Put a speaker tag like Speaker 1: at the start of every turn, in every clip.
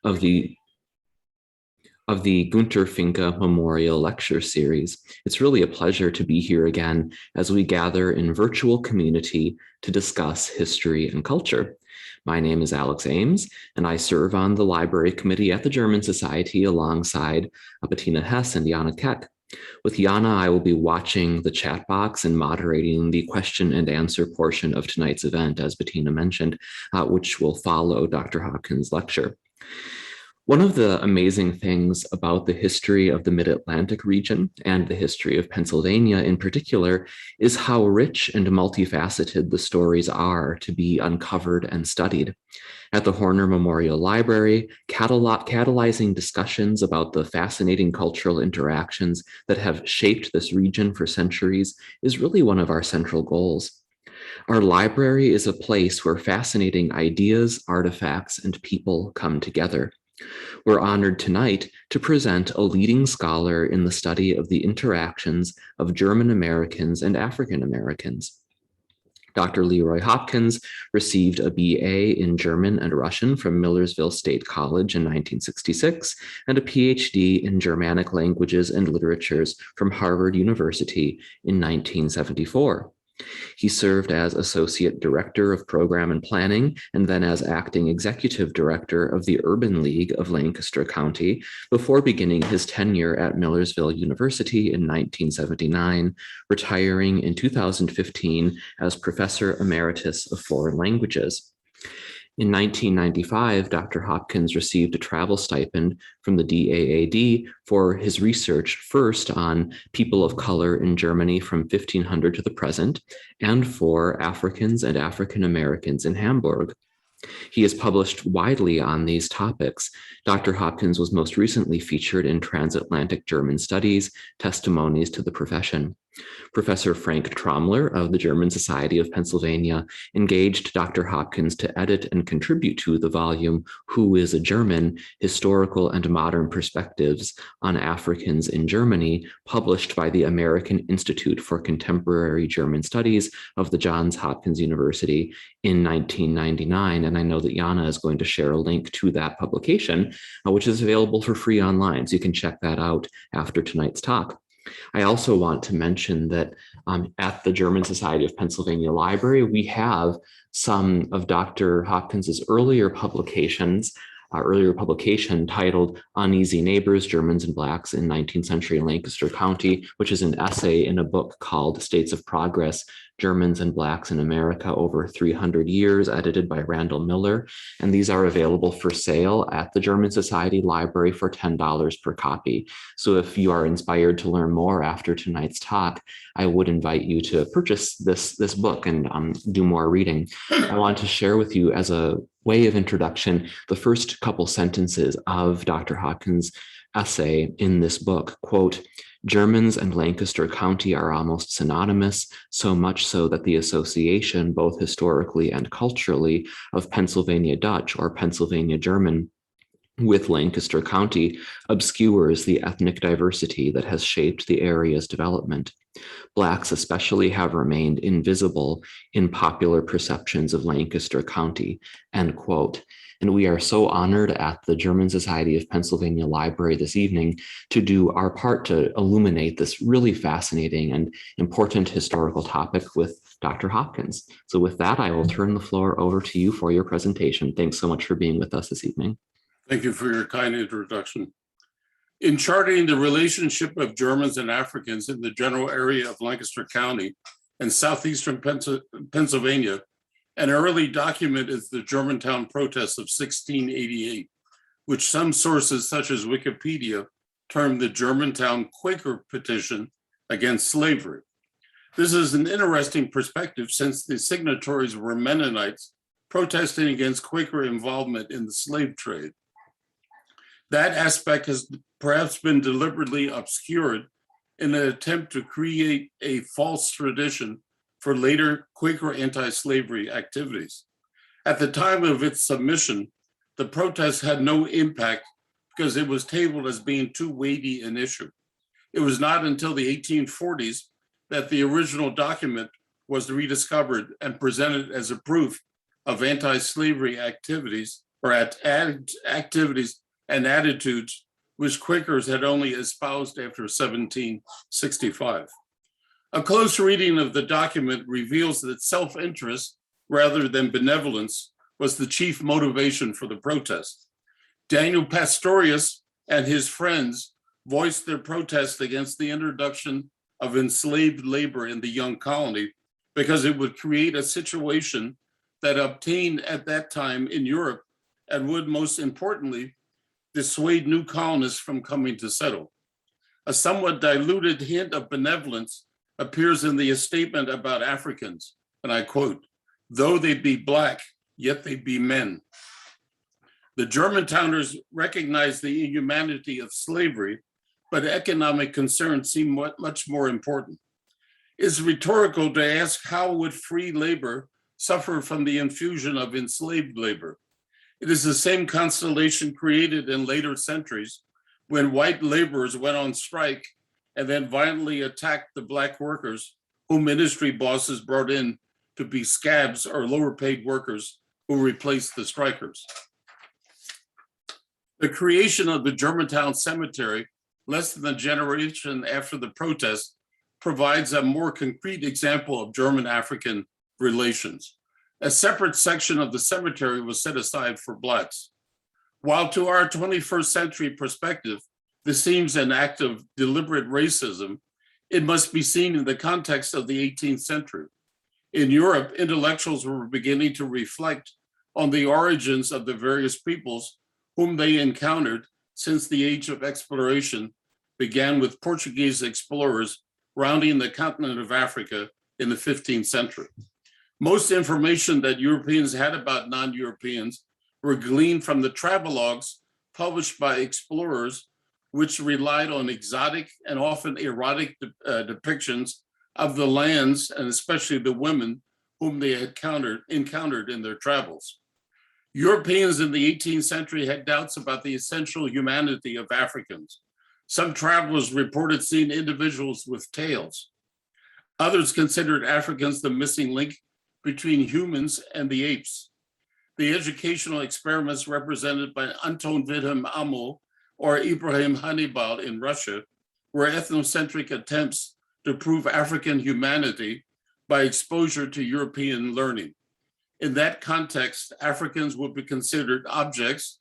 Speaker 1: of the Gunter Finke Memorial Lecture Series. It's really a pleasure to be here again as we gather in virtual community to discuss history and culture. My name is Alex Ames, and I serve on the Library Committee at the German Society alongside Bettina Hess and Jana Keck. With Jana, I will be watching the chat box and moderating the question and answer portion of tonight's event, as Bettina mentioned, which will follow Dr. Hopkins' lecture. One of the amazing things about the history of the Mid-Atlantic region and the history of Pennsylvania in particular is how rich and multifaceted the stories are to be uncovered and studied. At the Horner Memorial Library, catalyzing discussions about the fascinating cultural interactions that have shaped this region for centuries is really one of our central goals. Our library is a place where fascinating ideas, artifacts, and people come together. We're honored tonight to present a leading scholar in the study of the interactions of German Americans and African Americans. Dr. Leroy Hopkins received a BA in German and Russian from Millersville State College in 1966 and a Ph.D. in Germanic Languages and Literatures from Harvard University in 1974. He served as Associate Director of Program and Planning and then as Acting Executive Director of the Urban League of Lancaster County before beginning his tenure at Millersville University in 1979, retiring in 2015 as Professor Emeritus of Foreign Languages. In 1995, Dr. Hopkins received a travel stipend from the DAAD for his research first on people of color in Germany from 1500 to the present, and for Africans and African Americans in Hamburg. He has published widely on these topics. Dr. Hopkins was most recently featured in Transatlantic German Studies, Testimonies to the Profession. Professor Frank Trommler of the German Society of Pennsylvania engaged Dr. Hopkins to edit and contribute to the volume Who is a German? Historical and Modern Perspectives on Africans in Germany, published by the American Institute for Contemporary German Studies of the Johns Hopkins University in 1999. And I know that Jana is going to share a link to that publication, which is available for free online. So you can check that out after tonight's talk. I also want to mention that at the German Society of Pennsylvania Library, we have some of Dr. Hopkins's earlier publication titled Uneasy Neighbors, Germans and Blacks in 19th Century Lancaster County, which is an essay in a book called States of Progress, Germans and Blacks in America Over 300 Years, edited by Randall Miller. And these are available for sale at the German Society Library for $10 per copy. So if you are inspired to learn more after tonight's talk, I would invite you to purchase this book and do more reading. I want to share with you as a way of introduction the first couple sentences of Dr. Hopkins' essay in this book. Quote, Germans and Lancaster County are almost synonymous, so much so that the association, both historically and culturally, of Pennsylvania Dutch or Pennsylvania German with Lancaster County obscures the ethnic diversity that has shaped the area's development. Blacks especially have remained invisible in popular perceptions of Lancaster County, end quote. And we are so honored at the German Society of Pennsylvania Library this evening to do our part to illuminate this really fascinating and important historical topic with Dr. Hopkins. So with that, I will turn the floor over to you for your presentation. Thanks so much for being with us this evening.
Speaker 2: Thank you for your kind introduction. In charting the relationship of Germans and Africans in the general area of Lancaster County and southeastern Pennsylvania, an early document is the Germantown Protest of 1688, which some sources such as Wikipedia term the Germantown Quaker Petition against slavery. This is an interesting perspective since the signatories were Mennonites protesting against Quaker involvement in the slave trade. That aspect has perhaps been deliberately obscured in an attempt to create a false tradition for later Quaker anti-slavery activities. At the time of its submission, the protest had no impact because it was tabled as being too weighty an issue. It was not until the 1840s that the original document was rediscovered and presented as a proof of anti-slavery activities or activities and attitudes which Quakers had only espoused after 1765. A close reading of the document reveals that self-interest rather than benevolence was the chief motivation for the protest. Daniel Pastorius and his friends voiced their protest against the introduction of enslaved labor in the young colony because it would create a situation that obtained at that time in Europe and would, most importantly, dissuade new colonists from coming to settle. A somewhat diluted hint of benevolence appears in the statement about Africans, and I quote, "Though they be black, yet they be men." The Germantowners recognized the inhumanity of slavery, but economic concerns seem much more important. It's rhetorical to ask how would free labor suffer from the infusion of enslaved labor. It is the same constellation created in later centuries when white laborers went on strike and then violently attacked the black workers whom ministry bosses brought in to be scabs or lower paid workers who replaced the strikers. The creation of the Germantown Cemetery, less than a generation after the protest, provides a more concrete example of German-African relations. A separate section of the cemetery was set aside for Blacks. While to our 21st century perspective, this seems an act of deliberate racism, it must be seen in the context of the 18th century. In Europe, intellectuals were beginning to reflect on the origins of the various peoples whom they encountered since the age of exploration began with Portuguese explorers rounding the continent of Africa in the 15th century. Most information that Europeans had about non-Europeans were gleaned from the travelogues published by explorers, which relied on exotic and often erotic depictions of the lands and especially the women whom they had encountered in their travels. Europeans in the 18th century had doubts about the essential humanity of Africans. Some travelers reported seeing individuals with tails. Others considered Africans the missing link between humans and the apes. The educational experiments represented by Anton Wilhelm Amo or Ibrahim Hannibal in Russia were ethnocentric attempts to prove African humanity by exposure to European learning. In that context, Africans would be considered objects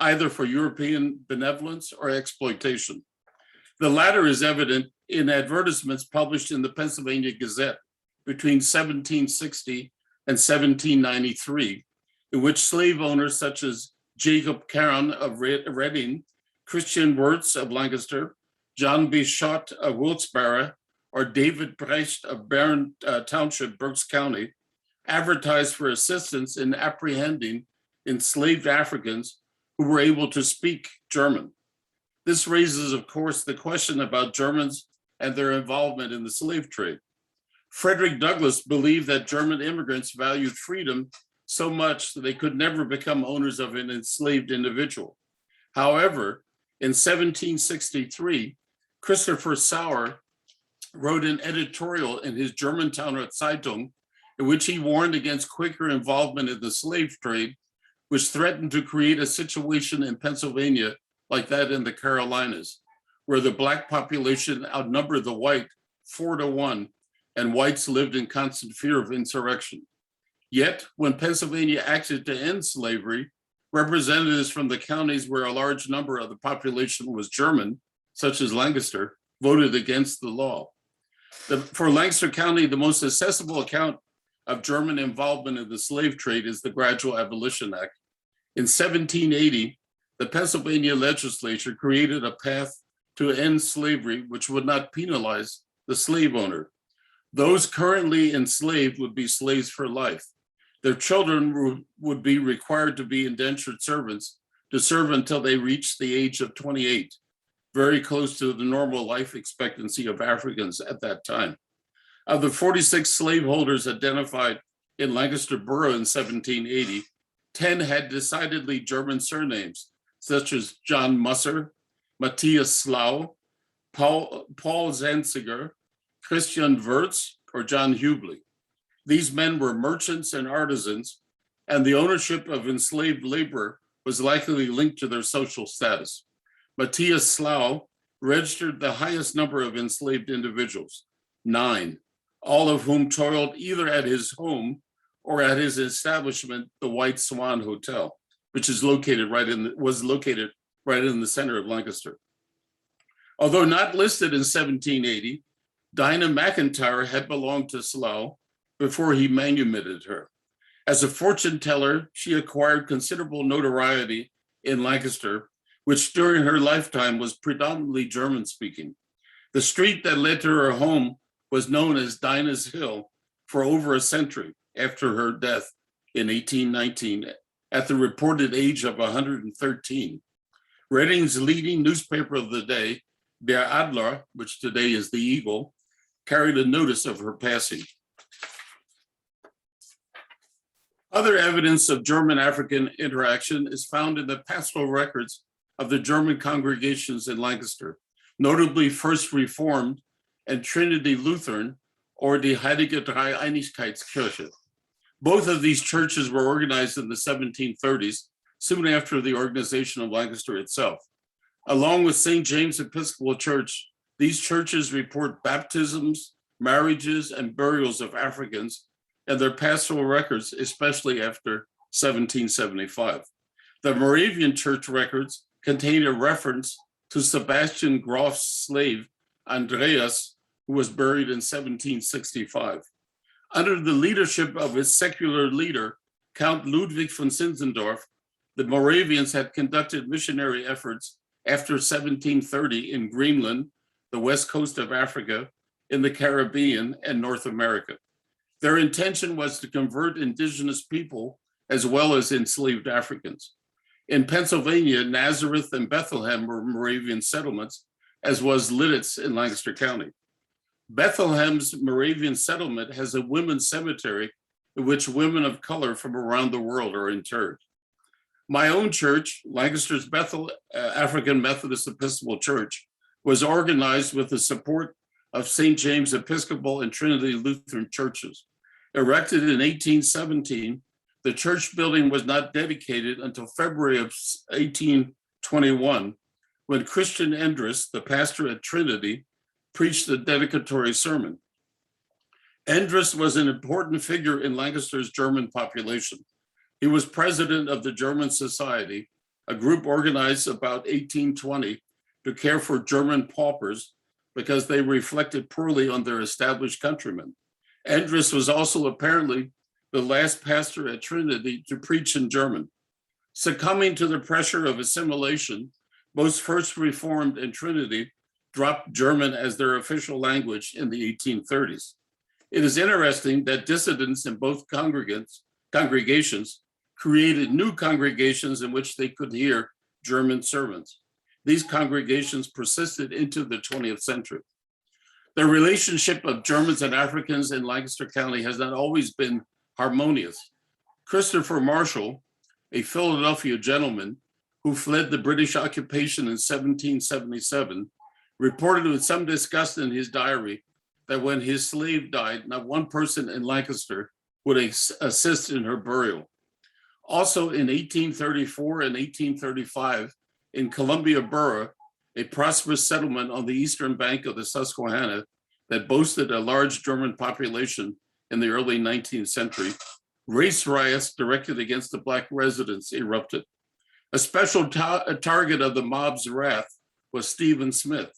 Speaker 2: either for European benevolence or exploitation. The latter is evident in advertisements published in the Pennsylvania Gazette between 1760 and 1793, in which slave owners such as Jacob Caron of Reading, Christian Wirtz of Lancaster, John B. Schott of Wilkes-Barre, or David Brecht of Barron Township, Berks County, advertised for assistance in apprehending enslaved Africans who were able to speak German. This raises, of course, the question about Germans and their involvement in the slave trade. Frederick Douglass believed that German immigrants valued freedom so much that they could never become owners of an enslaved individual. However, in 1763, Christopher Sauer wrote an editorial in his Germantowner Zeitung in which he warned against Quaker involvement in the slave trade, which threatened to create a situation in Pennsylvania like that in the Carolinas, where the Black population outnumbered the white 4-1, and whites lived in constant fear of insurrection. Yet, when Pennsylvania acted to end slavery, representatives from the counties where a large number of the population was German, such as Lancaster, voted against the law. For Lancaster County, the most accessible account of German involvement in the slave trade is the Gradual Abolition Act. In 1780, the Pennsylvania legislature created a path to end slavery which would not penalize the slave owner. Those currently enslaved would be slaves for life. Their children would be required to be indentured servants to serve until they reached the age of 28, very close to the normal life expectancy of Africans at that time. Of the 46 slaveholders identified in Lancaster Borough in 1780, 10 had decidedly German surnames, such as John Musser, Matthias Slau, Paul Zanziger, Christian Wirtz, or John Hubley. These men were merchants and artisans and the ownership of enslaved labor was likely linked to their social status. Matthias Slough registered the highest number of enslaved individuals, 9, all of whom toiled either at his home or at his establishment, the White Swan Hotel, which was located right in the center of Lancaster. Although not listed in 1780, Dinah McIntyre had belonged to Slough before he manumitted her. As a fortune teller, she acquired considerable notoriety in Lancaster, which during her lifetime was predominantly German-speaking. The street that led to her home was known as Dinah's Hill for over a century after her death in 1819 at the reported age of 113. Reading's leading newspaper of the day, Der Adler, which today is the Eagle, carried a notice of her passing. Other evidence of German-African interaction is found in the pastoral records of the German congregations in Lancaster, notably First Reformed and Trinity Lutheran, or die Heilige Dreieinigkeitskirche. Both of these churches were organized in the 1730s, soon after the organization of Lancaster itself. Along with St. James Episcopal Church, these churches report baptisms, marriages, and burials of Africans and their pastoral records, especially after 1775. The Moravian church records contain a reference to Sebastian Grof's slave, Andreas, who was buried in 1765. Under the leadership of his secular leader, Count Ludwig von Zinzendorf, the Moravians had conducted missionary efforts after 1730 in Greenland, the west coast of Africa, in the Caribbean, and North America. Their intention was to convert indigenous people as well as enslaved Africans. In Pennsylvania, Nazareth and Bethlehem were Moravian settlements, as was Lidditz in Lancaster County. Bethlehem's Moravian settlement has a women's cemetery in which women of color from around the world are interred. My own church, Lancaster's Bethel African Methodist Episcopal Church, was organized with the support of St. James Episcopal and Trinity Lutheran churches. Erected in 1817, the church building was not dedicated until February of 1821, when Christian Endres, the pastor at Trinity, preached the dedicatory sermon. Endres was an important figure in Lancaster's German population. He was president of the German Society, a group organized about 1820 to care for German paupers because they reflected poorly on their established countrymen. Endres was also apparently the last pastor at Trinity to preach in German. Succumbing to the pressure of assimilation, both First Reformed and Trinity dropped German as their official language in the 1830s. It is interesting that dissidents in both congregations created new congregations in which they could hear German sermons. These congregations persisted into the 20th century. The relationship of Germans and Africans in Lancaster County has not always been harmonious. Christopher Marshall, a Philadelphia gentleman who fled the British occupation in 1777, reported with some disgust in his diary that when his slave died, not one person in Lancaster would assist in her burial. Also in 1834 and 1835, in Columbia Borough, a prosperous settlement on the eastern bank of the Susquehanna that boasted a large German population in the early 19th century, race riots directed against the Black residents erupted. A special target of the mob's wrath was Stephen Smith,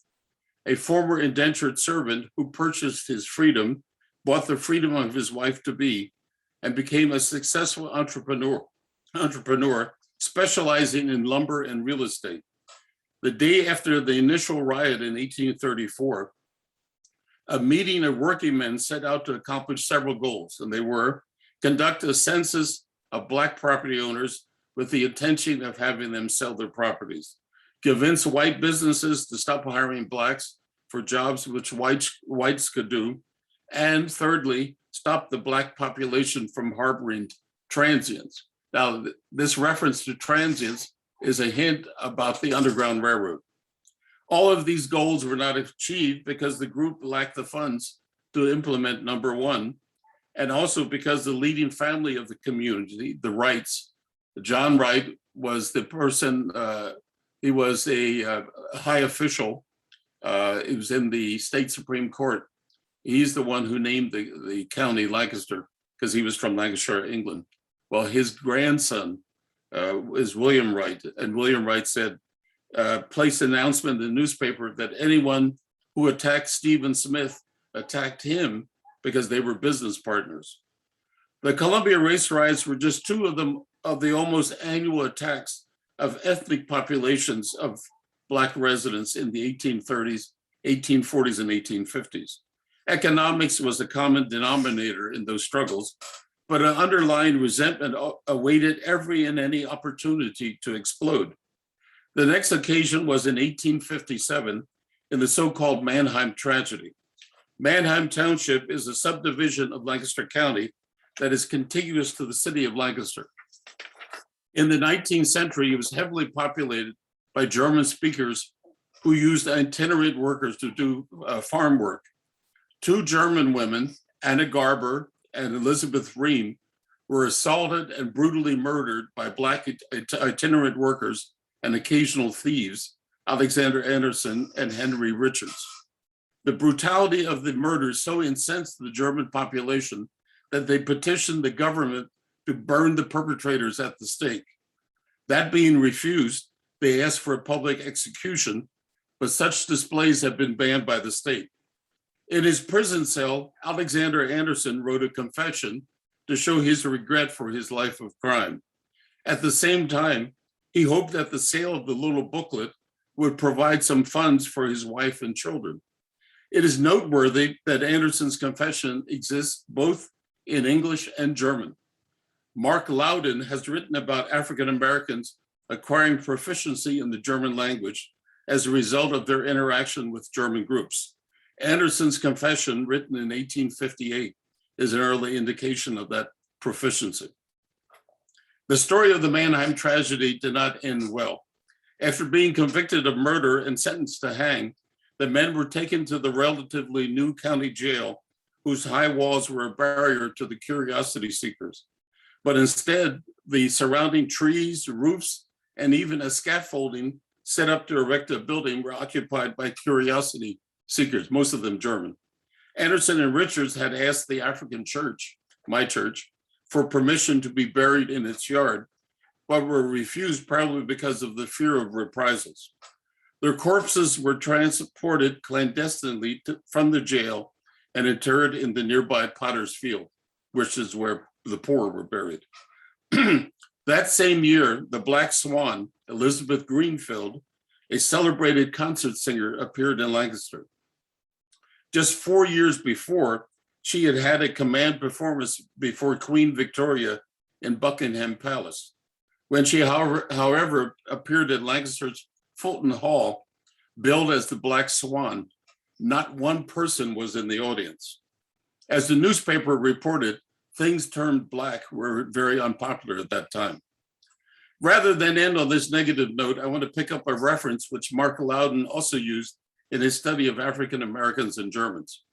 Speaker 2: a former indentured servant who purchased his freedom, bought the freedom of his wife-to-be, and became a successful entrepreneur specializing in lumber and real estate. The day after the initial riot in 1834, a meeting of working men set out to accomplish several goals, and they were conduct a census of Black property owners with the intention of having them sell their properties, convince white businesses to stop hiring Blacks for jobs which whites could do, and thirdly, stop the Black population from harboring transients. Now, this reference to transients is a hint about the Underground Railroad. All of these goals were not achieved because the group lacked the funds to implement number one, and also because the leading family of the community, the Wrights, John Wright was the person, he was a high official. He was in the state Supreme Court. He's the one who named the county Lancaster because he was from Lancashire, England. Well, his grandson is William Wright, and William Wright said, placed an announcement in the newspaper that anyone who attacked Stephen Smith attacked him because they were business partners. The Columbia race riots were just two of the almost annual attacks of ethnic populations of Black residents in the 1830s, 1840s, and 1850s. Economics was the common denominator in those struggles, but an underlying resentment awaited every and any opportunity to explode. The next occasion was in 1857 in the so-called Mannheim tragedy. Mannheim Township is a subdivision of Lancaster County that is contiguous to the city of Lancaster. In the 19th century, it was heavily populated by German speakers who used itinerant workers to do farm work. Two German women, Anna Garber and Elizabeth Ream, were assaulted and brutally murdered by Black itinerant workers and occasional thieves, Alexander Anderson and Henry Richards. The brutality of the murders so incensed the German population that they petitioned the government to burn the perpetrators at the stake. That being refused, they asked for a public execution, but such displays have been banned by the state. In his prison cell, Alexander Anderson wrote a confession to show his regret for his life of crime. At the same time, he hoped that the sale of the little booklet would provide some funds for his wife and children. It is noteworthy that Anderson's confession exists both in English and German. Mark Loudon has written about African Americans acquiring proficiency in the German language as a result of their interaction with German groups. Anderson's confession, written in 1858, is an early indication of that proficiency. The story of the Mannheim tragedy did not end well. After being convicted of murder and sentenced to hang, the men were taken to the relatively new county jail, whose high walls were a barrier to the curiosity seekers. But instead, the surrounding trees, roofs, and even a scaffolding set up to erect a building were occupied by curiosity seekers, most of them German. Anderson and Richards had asked the African church, my church, for permission to be buried in its yard, but were refused probably because of the fear of reprisals. Their corpses were transported clandestinely from the jail and interred in the nearby Potter's Field, which is where the poor were buried. That same year, the Black Swan, Elizabeth Greenfield, a celebrated concert singer, appeared in Lancaster. Just 4 years before, she had had a command performance before Queen Victoria in Buckingham Palace. When she, however, appeared at Lancaster's Fulton Hall, billed as the Black Swan, not one person was in the audience. As the newspaper reported, things turned black were very unpopular at that time. Rather than end on this negative note, I want to pick up a reference which Mark Loudon also used in his study of African Americans and Germans.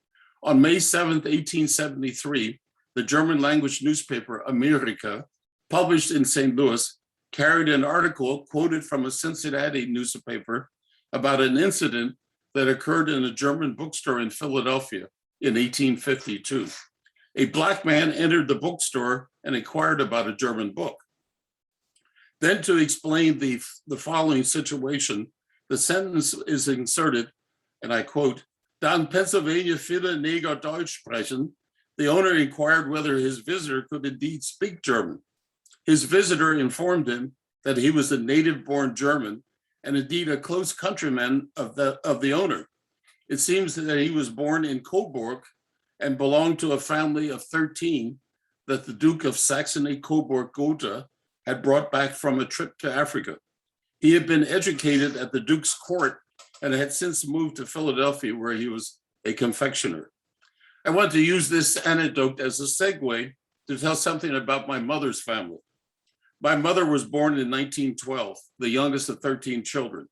Speaker 2: On May 7th, 1873, the German language newspaper America, published in St. Louis, carried an article quoted from a Cincinnati newspaper about an incident that occurred in a German bookstore in Philadelphia in 1852. A Black man entered the bookstore and inquired about a German book. Then, to explain the following situation, the sentence is inserted, and I quote, "Da in Pennsylvania viele Neger Deutsch sprechen," the owner inquired whether his visitor could indeed speak German. His visitor informed him that he was a native-born German and indeed a close countryman of the owner. It seems that he was born in Coburg and belonged to a family of 13 that the Duke of Saxony-Coburg-Gotha had brought back from a trip to Africa. He had been educated at the Duke's court and had since moved to Philadelphia, where he was a confectioner. I want to use this anecdote as a segue to tell something about my mother's family. My mother was born in 1912, the youngest of 13 children.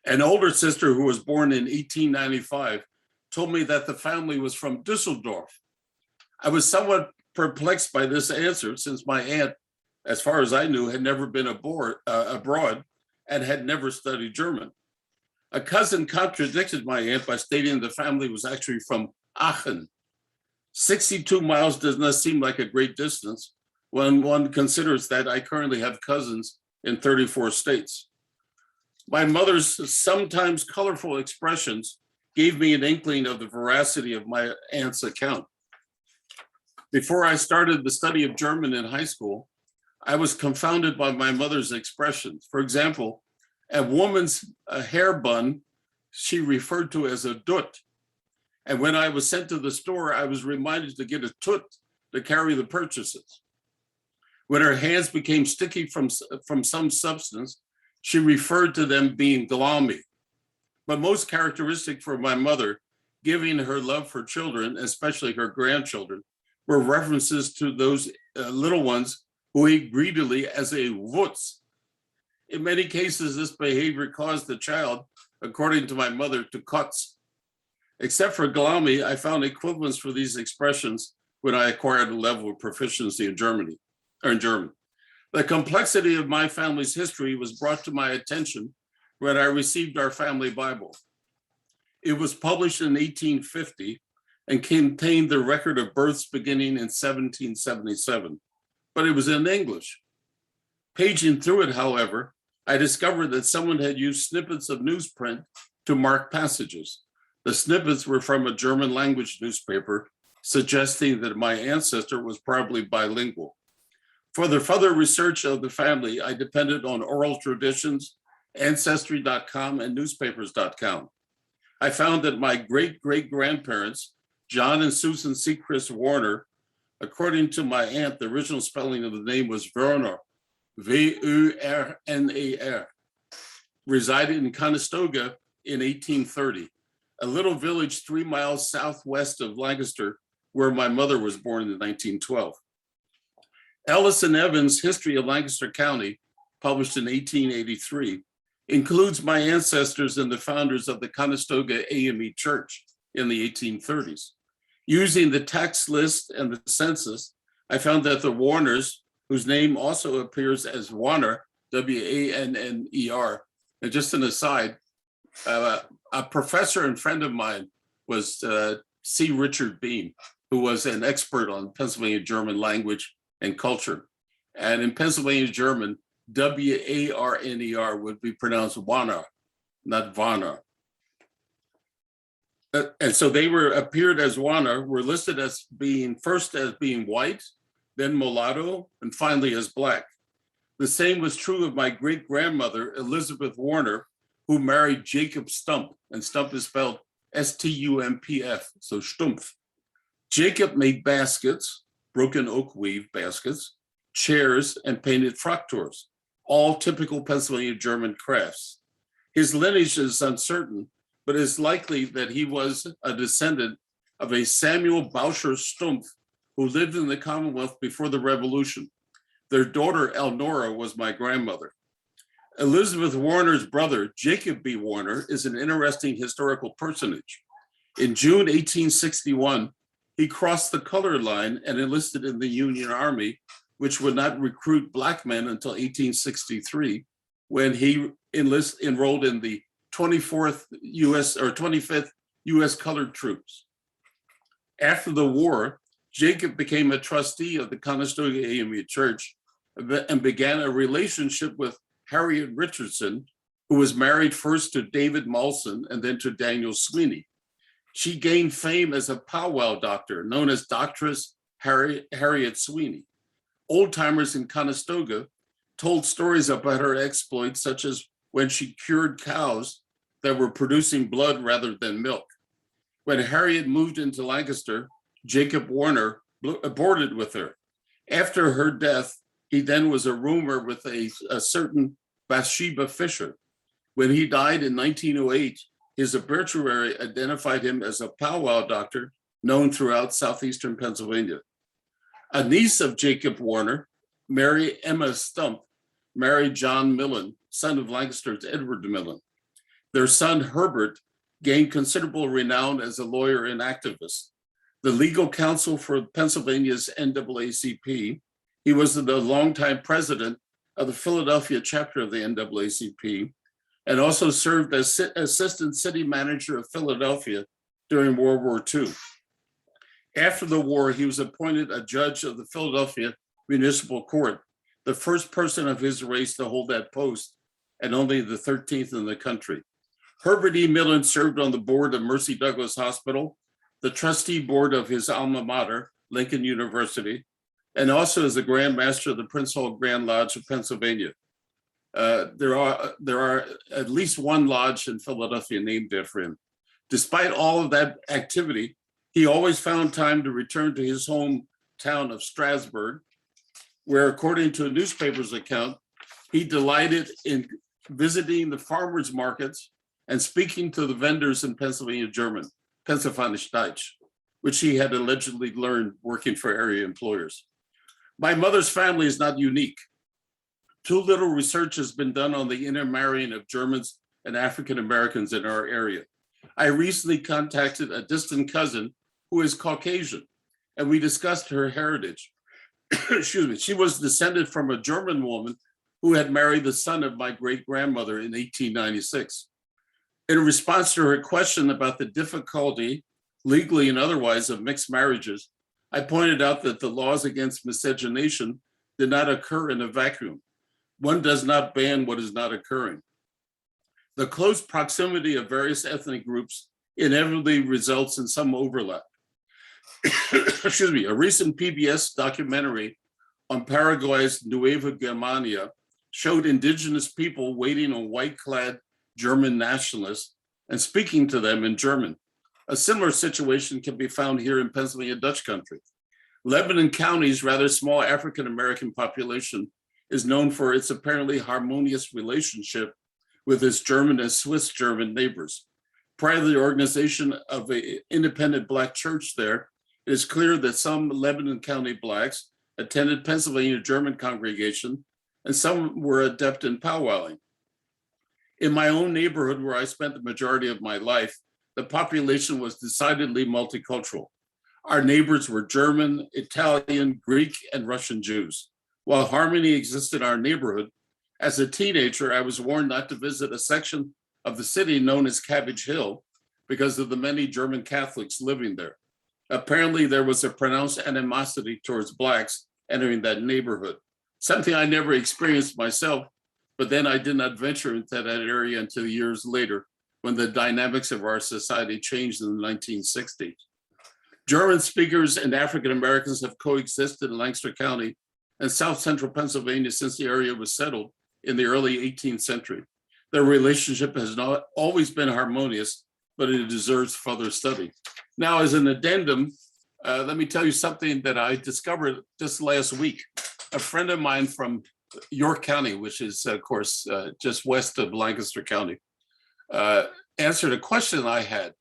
Speaker 2: An older sister who was born in 1895 told me that the family was from Düsseldorf. I was somewhat perplexed by this answer since my aunt, as far as I knew, had never been abroad and had never studied German. A cousin contradicted my aunt by stating the family was actually from Aachen. 62 miles does not seem like a great distance when one considers that I currently have cousins in 34 states. My mother's sometimes colorful expressions gave me an inkling of the veracity of my aunt's account. Before I started the study of German in high school, I was confounded by my mother's expressions. For example, a woman's hair bun, she referred to as a dut. And when I was sent to the store, I was reminded to get a tut to carry the purchases. When her hands became sticky from some substance, she referred to them being glommy. But most characteristic for my mother, giving her love for children, especially her grandchildren, were references to those little ones who ate greedily as a wutz. In many cases, this behavior caused the child, according to my mother, to kotz. Except for glommy, I found equivalents for these expressions when I acquired a level of proficiency in German. The complexity of my family's history was brought to my attention when I received our family Bible. It was published in 1850 and contained the record of births beginning in 1777, but it was in English. Paging through it, however, I discovered that someone had used snippets of newsprint to mark passages. The snippets were from a German language newspaper, suggesting that my ancestor was probably bilingual. For the further research of the family, I depended on oral traditions, Ancestry.com, and newspapers.com. I found that my great-great-grandparents, John and Susan Sechrist Warner, according to my aunt, the original spelling of the name was Werner, V-U-R-N-A-R, resided in Conestoga in 1830, a little village 3 miles southwest of Lancaster, where my mother was born in 1912. Ellis and Evans' History of Lancaster County, published in 1883, includes my ancestors and the founders of the Conestoga AME Church in the 1830s. Using the tax list and the census, I found that the Warners, whose name also appears as Warner, W-A-N-N-E-R, and just an aside, a professor and friend of mine was C. Richard Beam, who was an expert on Pennsylvania German language and culture. And in Pennsylvania German, W-A-R-N-E-R would be pronounced Warner, not Warner. And so they appeared as Warner, were listed as being white, then mulatto, and finally as Black. The same was true of my great-grandmother, Elizabeth Warner, who married Jacob Stump, and Stump is spelled S-T-U-M-P-F, so Stumpf. Jacob made baskets, broken oak weave baskets, chairs, and painted frock-tours, all typical Pennsylvania German crafts. His lineage is uncertain, but it's likely that he was a descendant of a Samuel Bauscher Stumpf, who lived in the Commonwealth before the Revolution. Their daughter, Elnora, was my grandmother. Elizabeth Warner's brother, Jacob B. Warner, is an interesting historical personage. In June 1861, he crossed the color line and enlisted in the Union Army, which would not recruit Black men until 1863, when he enrolled in the 25th U.S. Colored Troops. After the war, Jacob became a trustee of the Conestoga AME Church and began a relationship with Harriet Richardson, who was married first to David Molson and then to Daniel Sweeney. She gained fame as a powwow doctor, known as Doctress Harriet Sweeney. Old-timers in Conestoga told stories about her exploits, such as when she cured cows that were producing blood rather than milk. When Harriet moved into Lancaster, Jacob Warner boarded with her. After her death, he then was a roomer with a certain Bathsheba Fisher. When he died in 1908, his obituary identified him as a powwow doctor known throughout southeastern Pennsylvania. A niece of Jacob Warner, Mary Emma Stump, married John Millen, son of Lancaster's Edward Millen. Their son Herbert gained considerable renown as a lawyer and activist. the legal counsel for Pennsylvania's NAACP. He was the longtime president of the Philadelphia chapter of the NAACP, and also served as assistant city manager of Philadelphia during World War II. After the war, he was appointed a judge of the Philadelphia Municipal Court, the first person of his race to hold that post, and only the 13th in the country. Herbert E. Millen served on the board of Mercy Douglas Hospital, the trustee board of his alma mater, Lincoln University, and also as the Grand Master of the Prince Hall Grand Lodge of Pennsylvania. There are at least one lodge in Philadelphia named after him. Despite all of that activity, he always found time to return to his hometown of Strasbourg, where, according to a newspaper's account, he delighted in visiting the farmers' markets and speaking to the vendors in Pennsylvania German, Pennsylvanisch Deutsch, which he had allegedly learned working for area employers. My mother's family is not unique. Too little research has been done on the intermarrying of Germans and African Americans in our area. I recently contacted a distant cousin who is Caucasian, and we discussed her heritage. Excuse me. She was descended from a German woman who had married the son of my great-grandmother in 1896. In response to her question about the difficulty, legally and otherwise, of mixed marriages, I pointed out that the laws against miscegenation did not occur in a vacuum. One does not ban what is not occurring. The close proximity of various ethnic groups inevitably results in some overlap. Excuse me, a recent PBS documentary on Paraguay's Nueva Germania showed indigenous people waiting on white-clad German nationalists and speaking to them in German. A similar situation can be found here in Pennsylvania Dutch country. Lebanon County's rather small African-American population is known for its apparently harmonious relationship with its German and Swiss German neighbors. Prior to the organization of an independent Black church there, it is clear that some Lebanon County Blacks attended Pennsylvania German congregation, and some were adept in powwowing. In my own neighborhood, where I spent the majority of my life, the population was decidedly multicultural. Our neighbors were German, Italian, Greek, and Russian Jews. While harmony existed in our neighborhood, as a teenager, I was warned not to visit a section of the city known as Cabbage Hill because of the many German Catholics living there. Apparently, there was a pronounced animosity towards Blacks entering that neighborhood, something I never experienced myself, but then I did not venture into that area until years later, when the dynamics of our society changed in the 1960s. German speakers and African Americans have coexisted in Lancaster County and South Central Pennsylvania since the area was settled in the early 18th century. Their relationship has not always been harmonious, but it deserves further study. Now, as an addendum, let me tell you something that I discovered just last week. A friend of mine from York County, which is, of course, just west of Lancaster County, answered a question I had.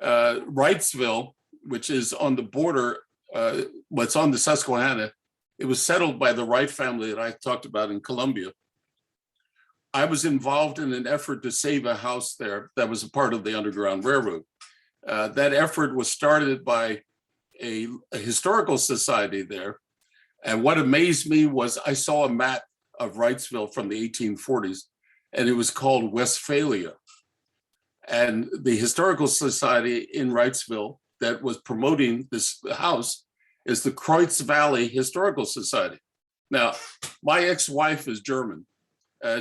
Speaker 2: Wrightsville, which is on the border, what's on the Susquehanna, it was settled by the Wright family that I talked about in Columbia. I was involved in an effort to save a house there that was a part of the Underground Railroad. That effort was started by a historical society there. And what amazed me was I saw a map of Wrightsville from the 1840s, and it was called Westphalia. And the historical society in Wrightsville that was promoting this house is the Kreuz Valley Historical Society. Now, my ex-wife is German.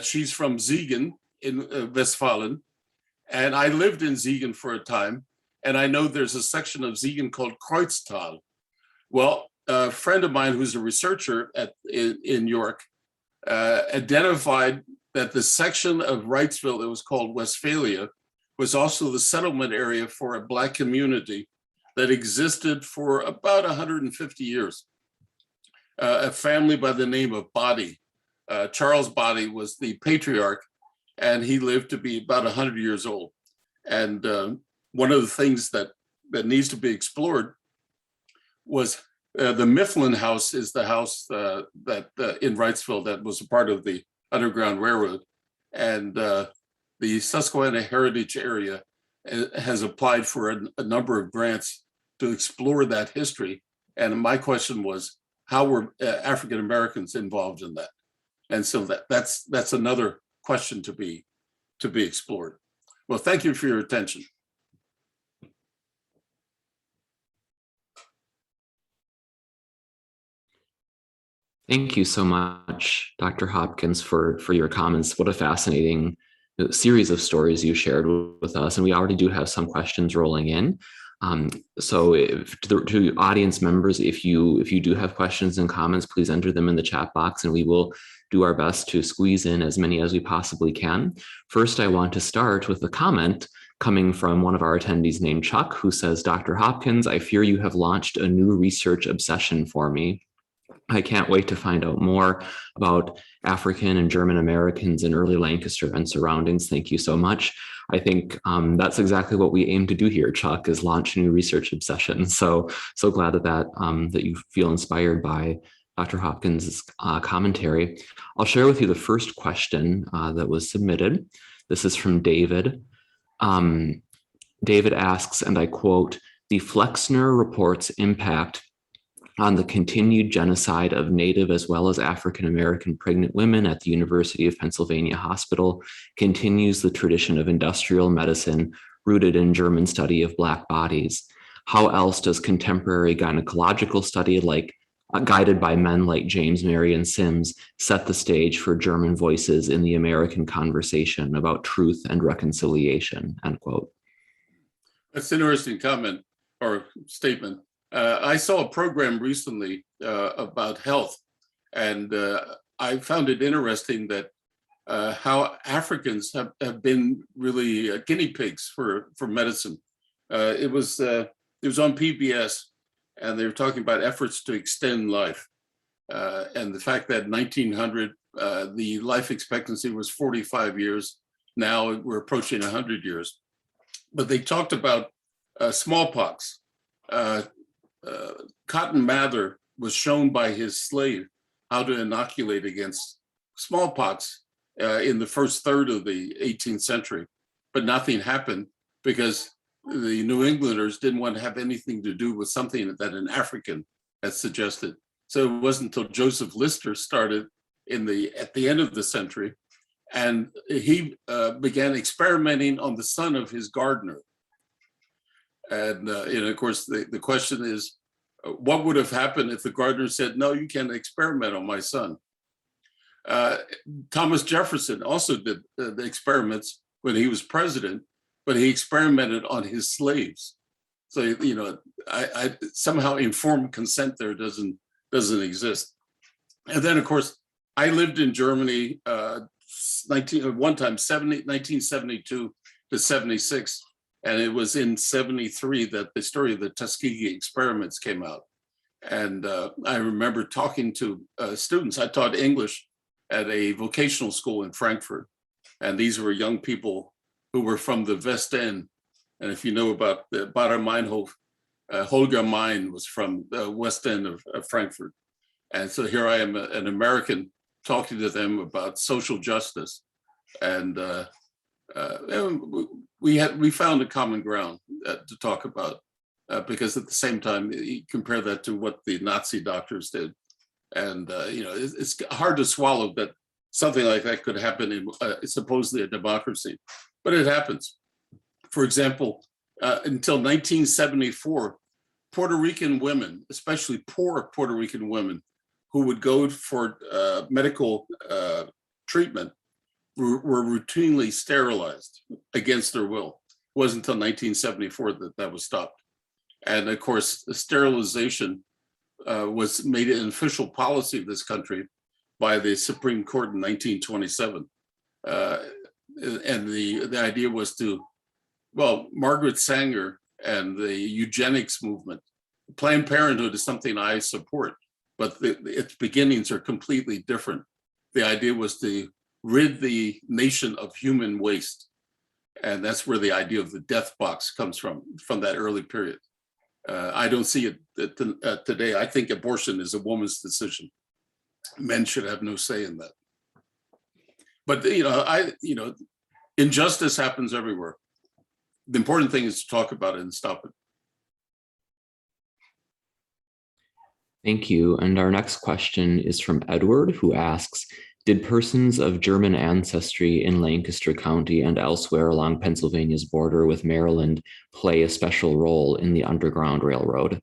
Speaker 2: She's from Siegen in Westfalen, and I lived in Siegen for a time, and I know there's a section of Siegen called Kreuztal. Well, a friend of mine who's a researcher in York identified that the section of Wrightsville that was called Westphalia was also the settlement area for a Black community that existed for about 150 years. A family by the name of Body. Charles Body was the patriarch, and he lived to be about 100 years old. And one of the things that needs to be explored was the Mifflin House is the house that in Wrightsville that was a part of the Underground Railroad. And the Susquehanna Heritage Area has applied for a number of grants to explore that history. And my question was, how were African Americans involved in that? And so that's another question to be explored. Well, thank you for your attention.
Speaker 1: Thank you so much, Dr. Hopkins, for your comments. What a fascinating series of stories you shared with us. And we already do have some questions rolling in. So to audience members, if you do have questions and comments, please enter them in the chat box and we will do our best to squeeze in as many as we possibly can. First, I want to start with a comment coming from one of our attendees named Chuck, who says, Dr. Hopkins, I fear you have launched a new research obsession for me. I can't wait to find out more about African and German Americans in early Lancaster and surroundings. Thank you so much. I think that's exactly what we aim to do here, Chuck, is launch new research obsessions. So glad that you feel inspired by Dr. Hopkins' commentary. I'll share with you the first question that was submitted. This is from David. David asks, and I quote, the Flexner report's impact on the continued genocide of Native as well as African-American pregnant women at the University of Pennsylvania Hospital continues the tradition of industrial medicine rooted in German study of Black bodies. How else does contemporary gynecological study, guided by men like James Marion Sims, set the stage for German voices in the American conversation about truth and reconciliation, end quote.
Speaker 2: That's an interesting comment or statement. I saw a program recently about health, and I found it interesting that how Africans have been really guinea pigs for medicine. It was on PBS, and they were talking about efforts to extend life, and the fact that 1900 the life expectancy was 45 years. Now we're approaching 100 years, but they talked about smallpox. Cotton Mather was shown by his slave how to inoculate against smallpox in the first third of the 18th century, but nothing happened because the New Englanders didn't want to have anything to do with something that an African had suggested. So it wasn't until Joseph Lister started at the end of the century, and he began experimenting on the son of his gardener. And of course, the question is, what would have happened if the gardener said, no, you can't experiment on my son? Thomas Jefferson also did the experiments when he was president, but he experimented on his slaves. So, I somehow informed consent there doesn't exist. And then, of course, I lived in Germany 1972 to 76. And it was in 73 that the story of the Tuskegee experiments came out. And I remember talking to students. I taught English at a vocational school in Frankfurt. And these were young people who were from the West End. And if you know about the Bader Meinhof, Holger Mein was from the West End of Frankfurt. And so here I am, an American, talking to them about social justice. And we found a common ground to talk about because at the same time, you compare that to what the Nazi doctors did. And, it's hard to swallow that something like that could happen in supposedly a democracy, but it happens. For example, until 1974, Puerto Rican women, especially poor Puerto Rican women who would go for medical treatment, were routinely sterilized against their will. It wasn't until 1974 that was stopped. And of course, the sterilization was made an official policy of this country by the Supreme Court in 1927. And the idea was Margaret Sanger and the eugenics movement, Planned Parenthood is something I support, but its beginnings are completely different. The idea was to rid the nation of human waste. And that's where the idea of the death box comes from that early period. I don't see it today. I think abortion is a woman's decision. Men should have no say in that. But, injustice happens everywhere. The important thing is to talk about it and stop it.
Speaker 1: Thank you. And our next question is from Edward, who asks, did persons of German ancestry in Lancaster County and elsewhere along Pennsylvania's border with Maryland play a special role in the Underground Railroad?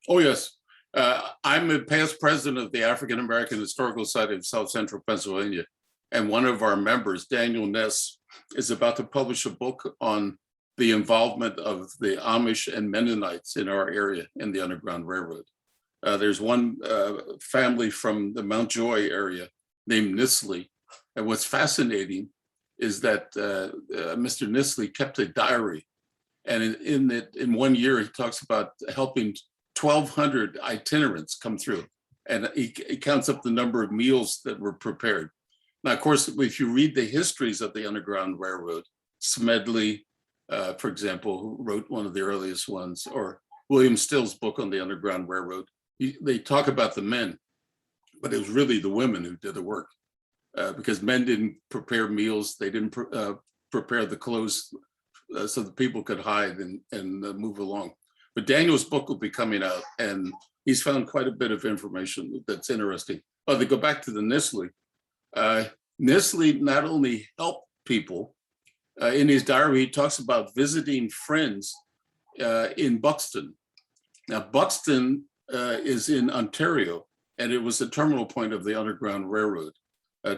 Speaker 2: Oh, yes. I'm a past president of the African American Historical Society of South Central Pennsylvania. And one of our members, Daniel Ness, is about to publish a book on the involvement of the Amish and Mennonites in our area in the Underground Railroad. There's one family from the Mount Joy area named Nisley. And what's fascinating is that Mr. Nisley kept a diary. And in 1 year, he talks about helping 1,200 itinerants come through. And he counts up the number of meals that were prepared. Now, of course, if you read the histories of the Underground Railroad, Smedley, for example, who wrote one of the earliest ones, or William Still's book on the Underground Railroad, they talk about the men, but it was really the women who did the work because men didn't prepare meals. They didn't prepare the clothes so that people could hide and move along. But Daniel's book will be coming out, and he's found quite a bit of information that's interesting. Oh, they go back to the Nisley. Nisley not only helped people, in his diary, he talks about visiting friends in Buxton. Now, Buxton is in Ontario, and it was the terminal point of the Underground Railroad.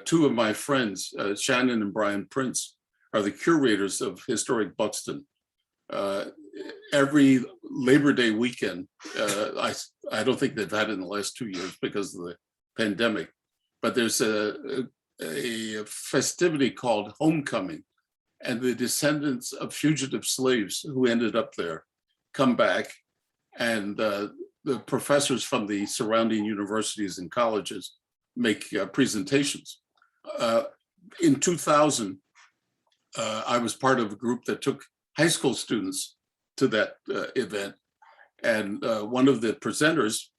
Speaker 2: Two of my friends, Shannon and Brian Prince, are the curators of historic Buxton. Every Labor Day weekend, I don't think they've had it in the last 2 years because of the pandemic, but there's a festivity called Homecoming, and the descendants of fugitive slaves who ended up there come back, and the professors from the surrounding universities and colleges make presentations. In 2000, I was part of a group that took high school students to that event. And one of the presenters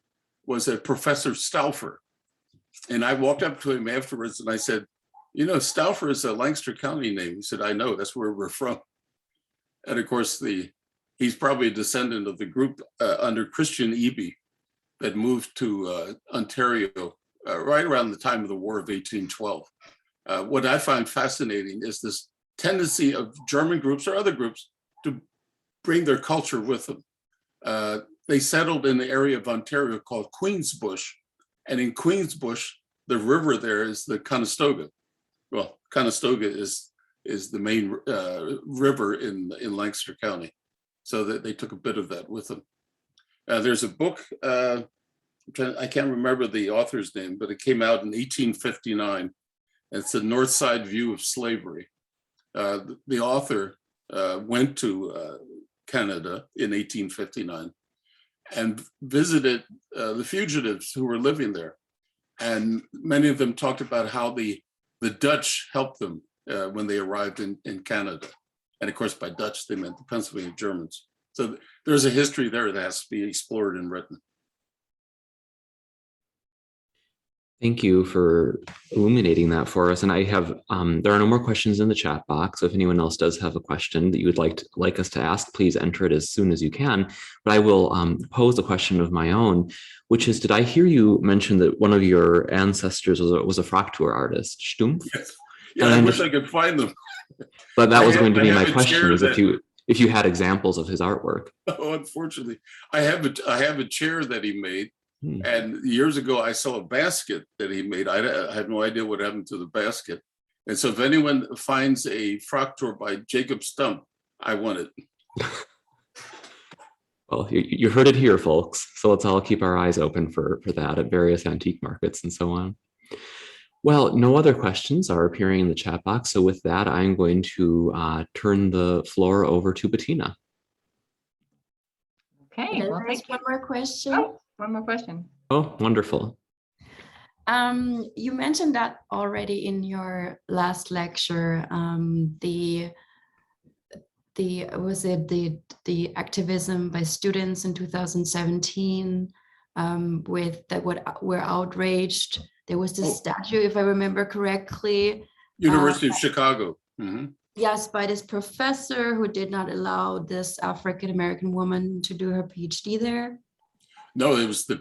Speaker 2: was a Professor Stauffer. And I walked up to him afterwards and I said, you know, Stauffer is a Lancaster County name. He said, I know, that's where we're from. And of course, he's probably a descendant of the group under Christian Eby that moved to Ontario right around the time of the War of 1812. What I find fascinating is this tendency of German groups or other groups to bring their culture with them. They settled in the area of Ontario called Queensbush. And in Queensbush, the river there is the Conestoga. Well, Conestoga is the main river in Lancaster County. So that they took a bit of that with them. There's a book, I can't remember the author's name, but it came out in 1859. It's the North Side View of Slavery. The author went to Canada in 1859 and visited the fugitives who were living there. And many of them talked about how the Dutch helped them when they arrived in Canada. And of course, by Dutch, they meant the Pennsylvania Germans. So there's a history there that has to be explored and written.
Speaker 1: Thank you for illuminating that for us. And I have, there are no more questions in the chat box. So if anyone else does have a question that you would like us to ask, please enter it as soon as you can. But I will pose a question of my own, which is, did I hear you mention that one of your ancestors was a Fraktur artist, Stumpf?
Speaker 2: Yes. Yeah, I wish I could find them.
Speaker 1: But that was going to be my question, is if you had examples of his artwork.
Speaker 2: Oh, unfortunately, I have a chair that he made. And years ago, I saw a basket that he made. I had no idea what happened to the basket. And so if anyone finds a Fraktur by Jacob Stumpf, I want it.
Speaker 1: Well, you heard it here, folks. So let's all keep our eyes open for that at various antique markets and so on. Well, no other questions are appearing in the chat box. So with that, I'm going to turn the floor over to Bettina.
Speaker 3: Okay, well,
Speaker 4: there's one more question.
Speaker 3: Oh, one more question.
Speaker 1: Oh, wonderful.
Speaker 4: You mentioned that already in your last lecture, the activism by students in 2017 with that were outraged. There was this statue, if I remember correctly.
Speaker 2: University of Chicago. Mm-hmm.
Speaker 4: Yes, by this professor who did not allow this African-American woman to do her PhD there.
Speaker 2: No, it was the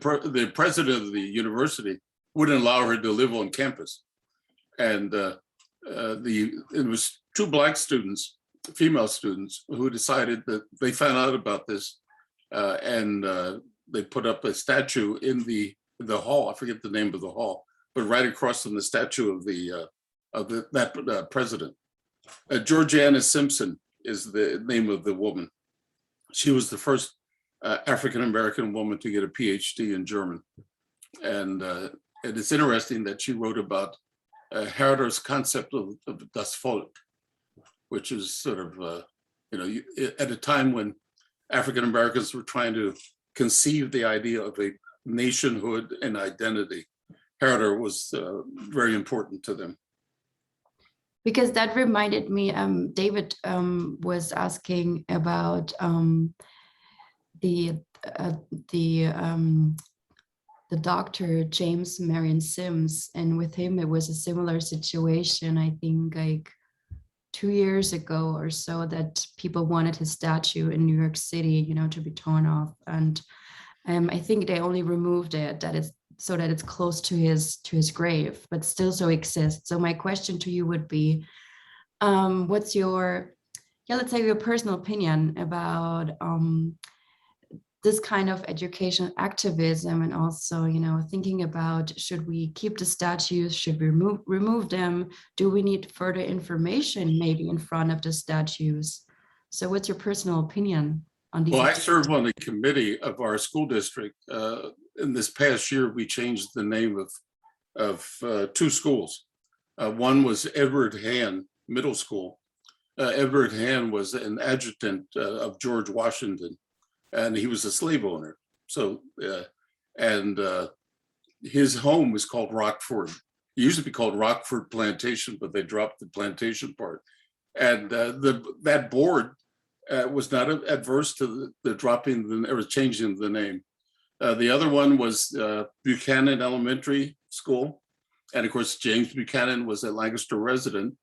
Speaker 2: president of the university wouldn't allow her to live on campus. And it was two Black students, female students, who decided that they found out about this, and they put up a statue in the hall. I forget the name of the hall, but right across from the statue of that president. Georgiana Simpson is the name of the woman. She was the first African-American woman to get a PhD in German. And it's interesting that she wrote about Herder's concept of das Volk, which is sort of, at a time when African-Americans were trying to conceive the idea of a nationhood and identity. Herder was very important to them.
Speaker 4: Because that reminded me, David was asking about the doctor James Marion Sims, and with him it was a similar situation. I think like 2 years ago or so, that people wanted his statue in New York City, to be torn off, and I think they only removed it that it's close to his grave, but still so exists. So my question to you would be, what's your, let's say your personal opinion about this kind of educational activism, and also, thinking about, should we keep the statues? Should we remove them? Do we need further information maybe in front of the statues? So what's your personal opinion on these?
Speaker 2: Well, I serve on the committee of our school district. In this past year, we changed the name of two schools. One was Edward Hand Middle School. Edward Hand was an adjutant of George Washington, and he was a slave owner. So, his home was called Rockford. It used to be called Rockford Plantation, but they dropped the plantation part. And that board was not adverse to the dropping or changing the name. The other one was Buchanan Elementary School. And of course, James Buchanan was a Lancaster resident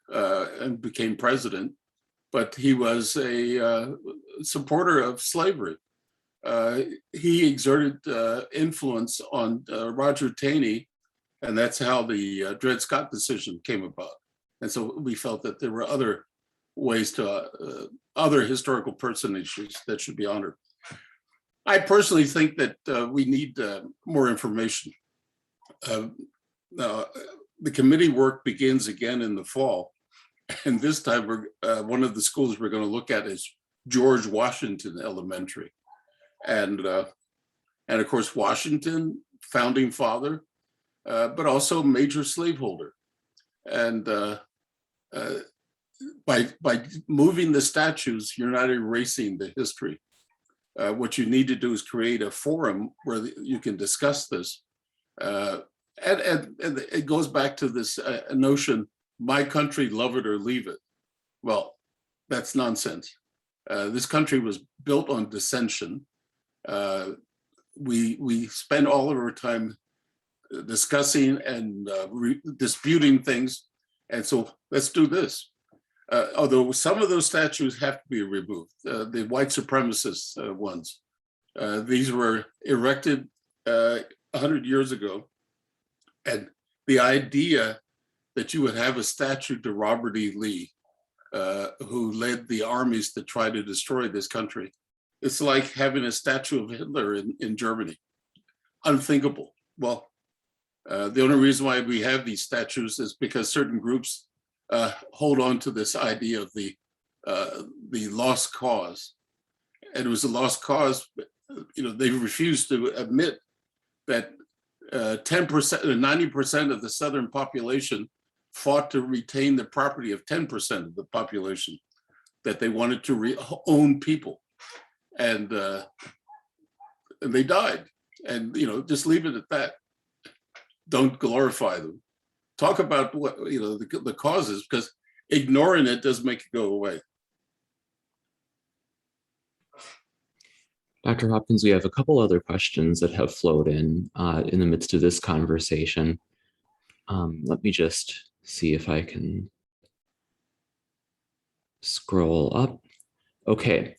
Speaker 2: and became president, but he was a supporter of slavery. He exerted influence on Roger Taney, and that's how the Dred Scott decision came about. And so we felt that there were other ways to, other historical personages that should be honored. I personally think that we need more information. The committee work begins again in the fall. And this time, one of the schools we're going to look at is George Washington Elementary. And of course, Washington, founding father, but also major slaveholder. And by moving the statues, you're not erasing the history. What you need to do is create a forum where you can discuss this. And it goes back to this notion, my country, love it or leave it. Well, that's nonsense. This country was built on dissension. We spend all of our time discussing and disputing things. And so let's do this. Although some of those statues have to be removed, the white supremacist ones. These were erected 100 years ago. And the idea that you would have a statue to Robert E. Lee, who led the armies to try to destroy this country, it's like having a statue of Hitler in Germany. Unthinkable. Well, the only reason why we have these statues is because certain groups hold on to this idea of the lost cause. And it was a lost cause, they refused to admit that 10% or 90% of the Southern population fought to retain the property of 10% of the population, that they wanted to own people. And they died. And, just leave it at that. Don't glorify them. Talk about what, the causes, because ignoring it doesn't make it go away.
Speaker 1: Dr. Hopkins, we have a couple other questions that have flowed in the midst of this conversation. Let me just see if I can scroll up. Okay.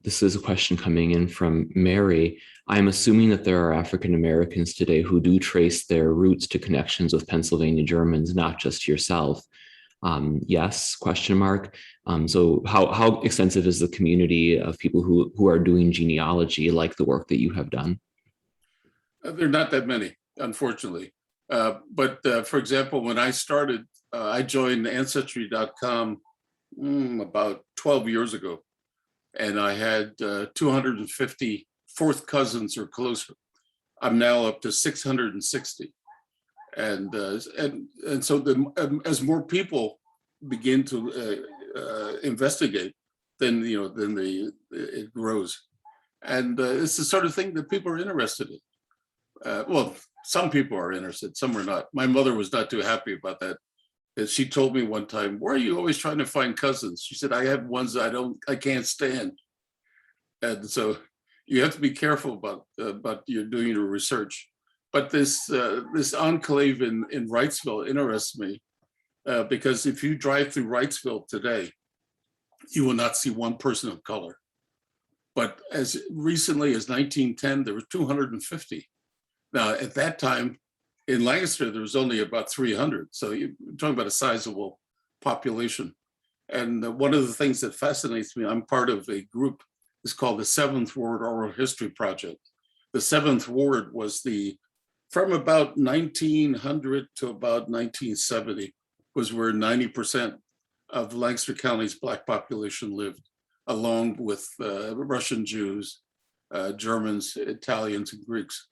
Speaker 1: This is a question coming in from Mary. I'm assuming that there are African Americans today who do trace their roots to connections with Pennsylvania Germans, not just yourself. Yes, question mark. So how extensive is the community of people who are doing genealogy, like the work that you have done?
Speaker 2: There are not that many, unfortunately. But for example, when I started, I joined Ancestry.com about 12 years ago. And I had 250 fourth cousins or closer. I'm now up to 660. And so as more people begin to investigate, then it grows. And it's the sort of thing that people are interested in. Well, some people are interested, some are not. My mother was not too happy about that. And she told me one time, "Why are you always trying to find cousins?" She said, "I have ones I can't stand." And so you have to be careful about you doing your research. But this enclave in Wrightsville interests me because if you drive through Wrightsville today, you will not see one person of color. But as recently as 1910, there were 250. Now, at that time, in Lancaster, there was only about 300. So you're talking about a sizable population. And one of the things that fascinates me, I'm part of a group, it's called the Seventh Ward Oral History Project. The Seventh Ward was from about 1900 to about 1970 was where 90% of Lancaster County's Black population lived, along with Russian Jews, Germans, Italians, and Greeks.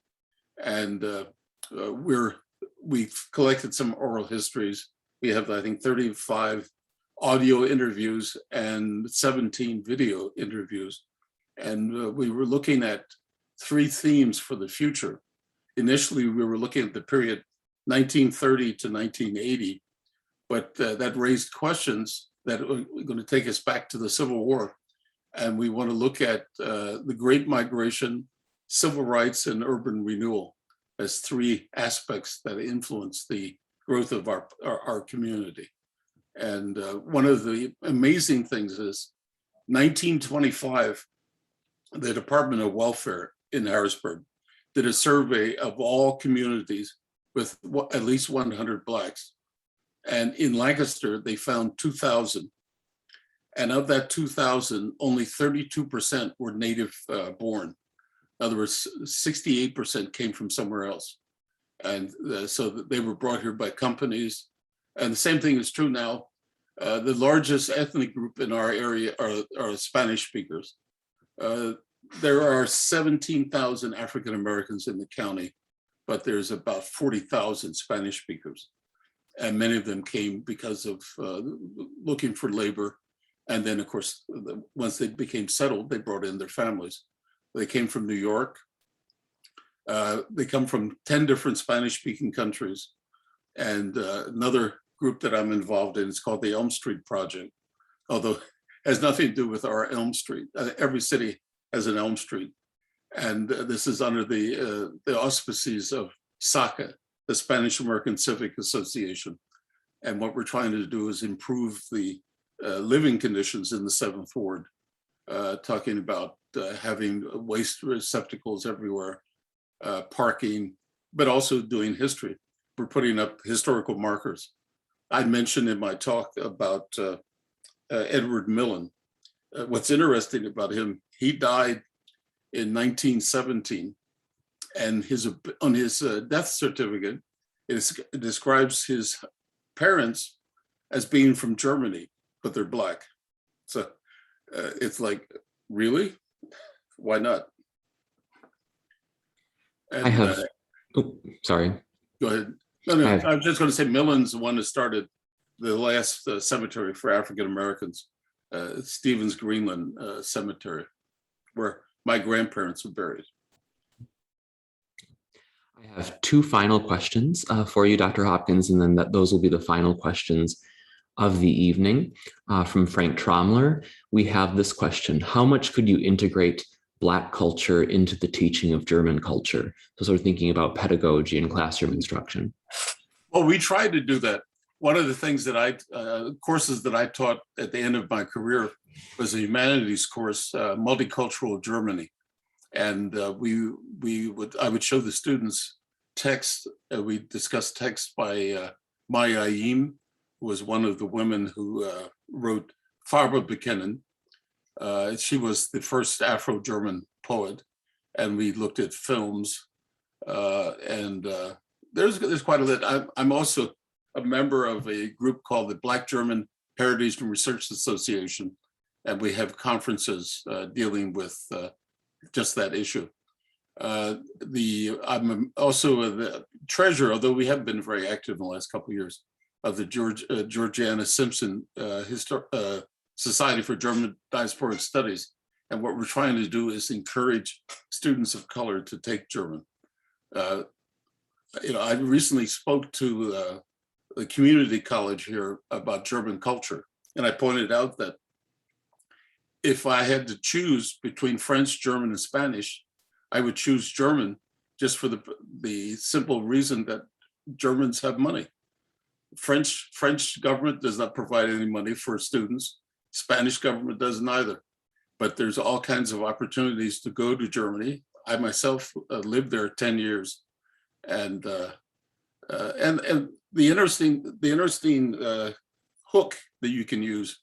Speaker 2: And we've collected some oral histories. We have, I think, 35 audio interviews and 17 video interviews. And we were looking at 3 themes for the future. Initially, we were looking at the period 1930 to 1980, but that raised questions that are going to take us back to the Civil War. And we want to look at the Great Migration, civil rights, and urban renewal as 3 aspects that influence the growth of our community. And one of the amazing things is 1925, the Department of Welfare in Harrisburg did a survey of all communities with at least 100 Blacks. And in Lancaster, they found 2,000. And of that 2,000, only 32% were native born. In other words, 68% came from somewhere else. And so they were brought here by companies. And the same thing is true now. The largest ethnic group in our area are Spanish speakers. There are 17,000 African Americans in the county, but there's about 40,000 Spanish speakers. And many of them came because of looking for labor. And then, of course, once they became settled, they brought in their families. They came from New York. They come from 10 different Spanish-speaking countries. And another group that I'm involved in is called the Elm Street Project, although it has nothing to do with our Elm Street. Every city has an Elm Street. And this is under the auspices of SACA, the Spanish American Civic Association. And what we're trying to do is improve the living conditions in the 7th Ward, talking about having waste receptacles everywhere, parking, but also doing history. We're putting up historical markers. I mentioned in my talk about Edward Millen. What's interesting about him, he died in 1917, and on his death certificate, it describes his parents as being from Germany, but they're Black. So it's like, really? Why not? And,
Speaker 1: I have, sorry.
Speaker 2: Go ahead. No, I was just going to say Millen's the one that started the last cemetery for African Americans, Stevens Greenland Cemetery, where my grandparents were buried.
Speaker 1: I have 2 final questions for you, Dr. Hopkins, and then those will be the final questions of the evening. From Frank Trommler, we have this question: how much could you integrate Black culture into the teaching of German culture? So sort of thinking about pedagogy and classroom instruction.
Speaker 2: Well, we tried to do that. One of the things that courses that I taught at the end of my career was a humanities course, Multicultural Germany. And I would show the students text. We discussed text by Maya Ayim, who was one of the women who wrote Farbe bekennen. She was the first Afro-German poet, and we looked at films. There's quite a bit. I'm also a member of a group called the Black German Heritage and Research Association, and we have conferences dealing with just that issue. I'm also the treasurer, although we haven't been very active in the last couple of years, of the Georgiana Simpson Society for German Diasporic Studies. And what we're trying to do is encourage students of color to take German. I recently spoke to the community college here about German culture. And I pointed out that if I had to choose between French, German, and Spanish, I would choose German just for the simple reason that Germans have money. French government does not provide any money for students. Spanish government doesn't either. But there's all kinds of opportunities to go to Germany. I myself lived there 10 years, and the interesting hook that you can use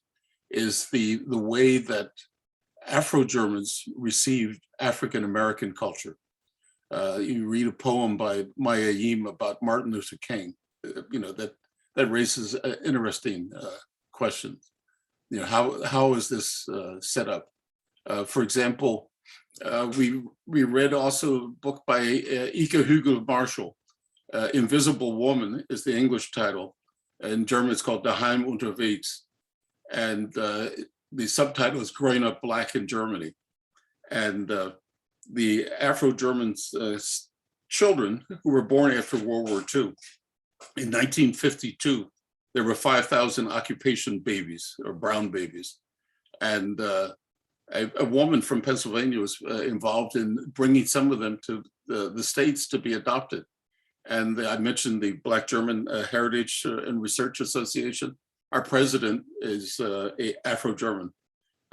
Speaker 2: is the way that Afro-Germans received African-American culture. You read a poem by Maya Ayim about Martin Luther King, that raises interesting questions. How is this set up? For example, we read also a book by Ike Hügel Marshall, Invisible Woman is the English title. In German, it's called Daheim unterwegs. And the subtitle is Growing Up Black in Germany. And the Afro-German children who were born after World War II, in 1952, there were 5,000 occupation babies or brown babies. And a woman from Pennsylvania was involved in bringing some of them to the States to be adopted. And I mentioned the Black German Heritage and Research Association. Our president is Afro-German,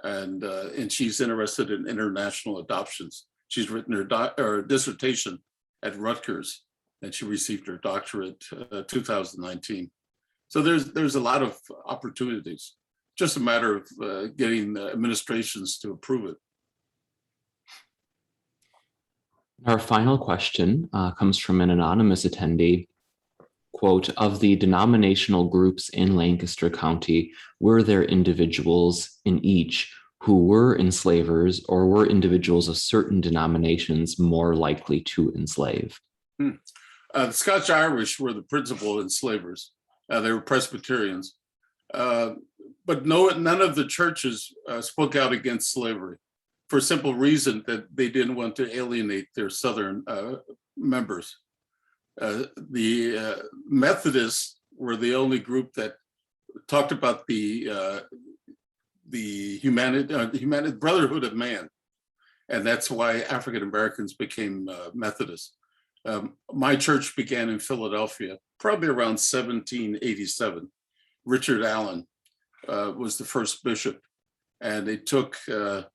Speaker 2: and she's interested in international adoptions. She's written her dissertation at Rutgers, and she received her doctorate 2019. So there's a lot of opportunities. Just a matter of getting administrations to approve it.
Speaker 1: Our final question comes from an anonymous attendee. Quote, of the denominational groups in Lancaster County, were there individuals in each who were enslavers, or were individuals of certain denominations more likely to enslave?
Speaker 2: The Scotch Irish were the principal enslavers. They were Presbyterians. But none of the churches spoke out against slavery for a simple reason that they didn't want to alienate their Southern members. The Methodists were the only group that talked about the humanity, brotherhood of man, and that's why African Americans became Methodists. My church began in Philadelphia, probably around 1787. Richard Allen was the first bishop, and it took from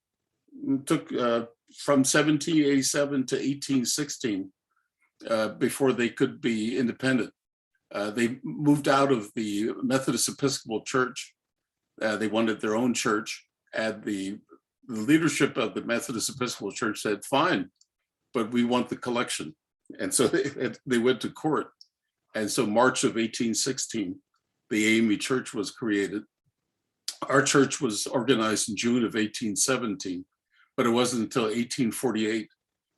Speaker 2: 1787 to 1816 before they could be independent. They moved out of the Methodist Episcopal Church. They wanted their own church, and the leadership of the Methodist Episcopal Church said, fine, but we want the collection. And so they went to court. And so March of 1816, the AME Church was created. Our church was organized in June of 1817, but it wasn't until 1848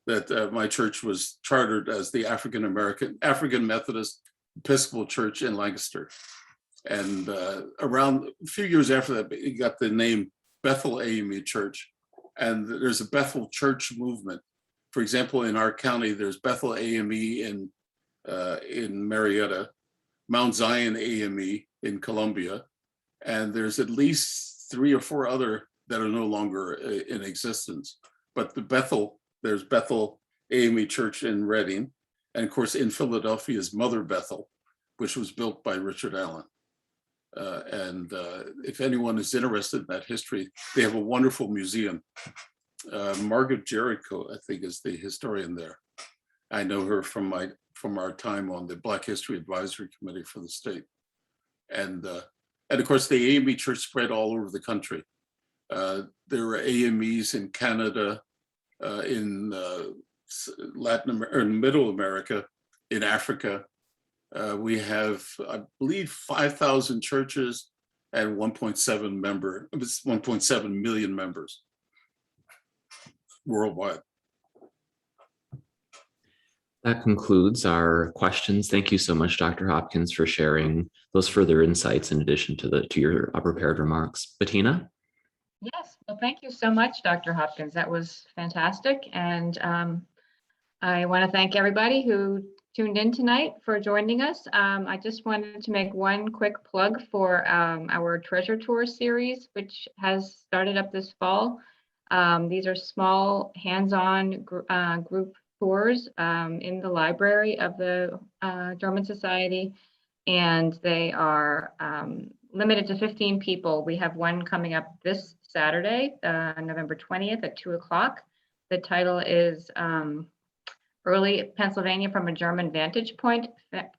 Speaker 2: that my church was chartered as the African Methodist Episcopal Church in Lancaster. And around a few years after that, it got the name Bethel AME Church. And there's a Bethel church movement. For example, in our county, there's Bethel AME in Marietta, Mount Zion AME in Columbia, and there's at least 3 or 4 other that are no longer in existence. But there's Bethel AME Church in Reading, and of course in Philadelphia is Mother Bethel, which was built by Richard Allen. If anyone is interested in that history, they have a wonderful museum. Margaret Jericho, I think, is the historian there. I know her from our time on the Black History Advisory Committee for the state. And of course, the AME Church spread all over the country. There are AMEs in Canada, in Latin America, in Middle America, in Africa. We have, I believe, 5,000 churches and 1.7 million members worldwide.
Speaker 1: That concludes our questions. Thank you so much, Dr. Hopkins, for sharing those further insights in addition to your prepared remarks. Bettina?
Speaker 3: Yes, well, thank you so much, Dr. Hopkins. That was fantastic. And I want to thank everybody who tuned in tonight for joining us. I just wanted to make one quick plug for our Treasure Tour series, which has started up this fall. These are small hands-on group tours in the library of the German Society, and they are limited to 15 people. We have one coming up this Saturday, November 20th at 2 o'clock. The title is Early Pennsylvania from a German Vantage Point,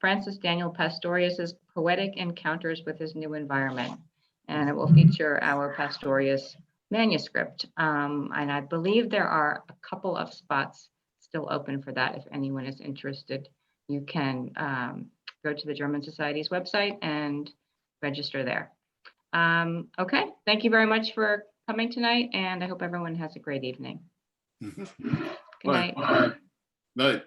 Speaker 3: Francis Daniel Pastorius's Poetic Encounters with His New Environment. And it will feature our Pastorius manuscript. And I believe there are a couple of spots still open for that. If anyone is interested, you can go to the German Society's website and register there. Okay, thank you very much for coming tonight, and I hope everyone has a great evening. Good night.
Speaker 2: Night.